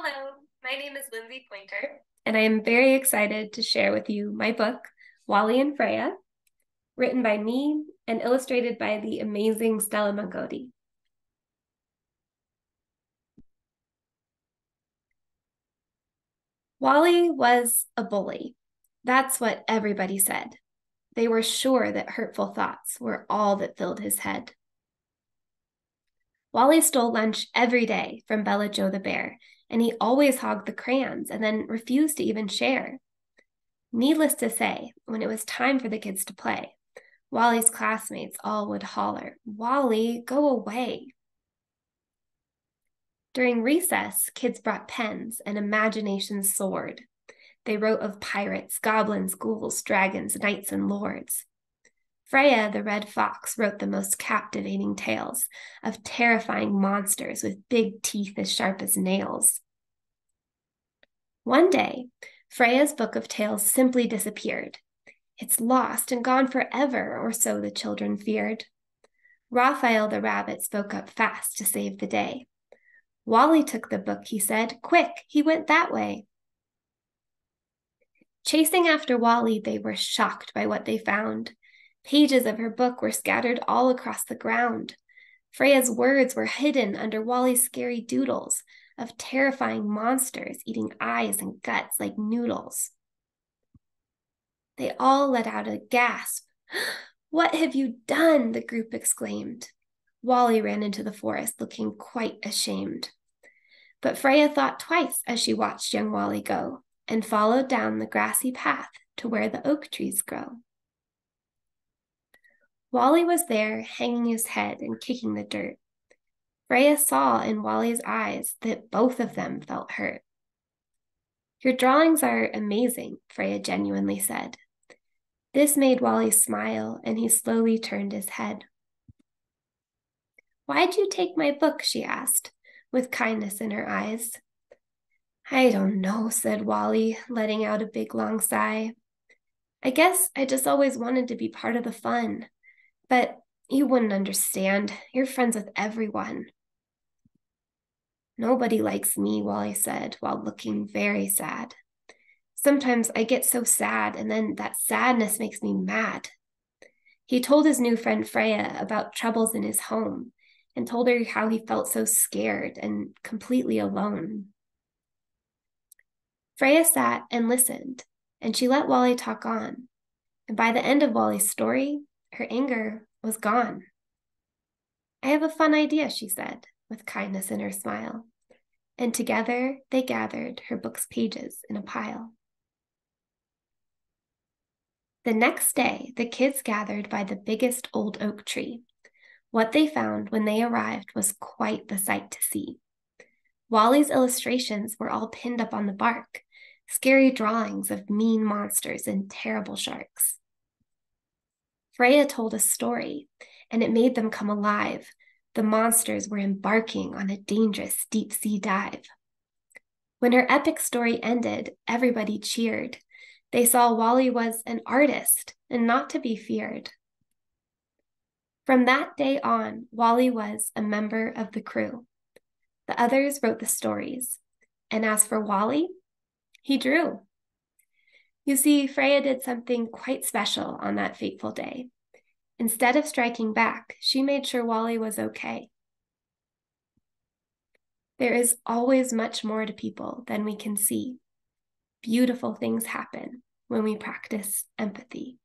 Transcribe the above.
Hello, my name is Lindsey Pointer, and I am very excited to share with you my book, Wally and Freya, written by me and illustrated by the amazing Stella Mongodi. Wally was a bully. That's what everybody said. They were sure that hurtful thoughts were all that filled his head. Wally stole lunch every day from Bella Joe the bear, and he always hogged the crayons and then refused to even share. Needless to say, when it was time for the kids to play, Wally's classmates all would holler, "Wally, go away." During recess, kids brought pens and imagination soared. They wrote of pirates, goblins, ghouls, dragons, knights, and lords. Freya, the red fox, wrote the most captivating tales of terrifying monsters with big teeth as sharp as nails. One day, Freya's book of tales simply disappeared. "It's lost and gone forever," or so the children feared. Raphael the rabbit spoke up fast to save the day. "Wally took the book," he said. "Quick, he went that way." Chasing after Wally, they were shocked by what they found. Pages of her book were scattered all across the ground. Freya's words were hidden under Wally's scary doodles of terrifying monsters eating eyes and guts like noodles. They all let out a gasp. "What have you done?" the group exclaimed. Wally ran into the forest looking quite ashamed. But Freya thought twice as she watched young Wally go and followed down the grassy path to where the oak trees grow. Wally was there, hanging his head and kicking the dirt. Freya saw in Wally's eyes that both of them felt hurt. "Your drawings are amazing," Freya genuinely said. This made Wally smile, and he slowly turned his head. "Why'd you take my book?" she asked, with kindness in her eyes. "I don't know," said Wally, letting out a big long sigh. "I guess I just always wanted to be part of the fun. But you wouldn't understand. You're friends with everyone." "Nobody likes me," Wally said, while looking very sad. "Sometimes I get so sad, and then that sadness makes me mad." He told his new friend Freya about troubles in his home and told her how he felt so scared and completely alone. Freya sat and listened, and she let Wally talk on. And by the end of Wally's story, her anger was gone. "I have a fun idea," she said, with kindness in her smile. And together they gathered her book's pages in a pile. The next day, the kids gathered by the biggest old oak tree. What they found when they arrived was quite the sight to see. Wally's illustrations were all pinned up on the bark, scary drawings of mean monsters and terrible sharks. Freya told a story, and it made them come alive. The monsters were embarking on a dangerous deep-sea dive. When her epic story ended, everybody cheered. They saw Wally was an artist and not to be feared. From that day on, Wally was a member of the crew. The others wrote the stories, and as for Wally, he drew. You see, Freya did something quite special on that fateful day. Instead of striking back, she made sure Wally was okay. There is always much more to people than we can see. Beautiful things happen when we practice empathy.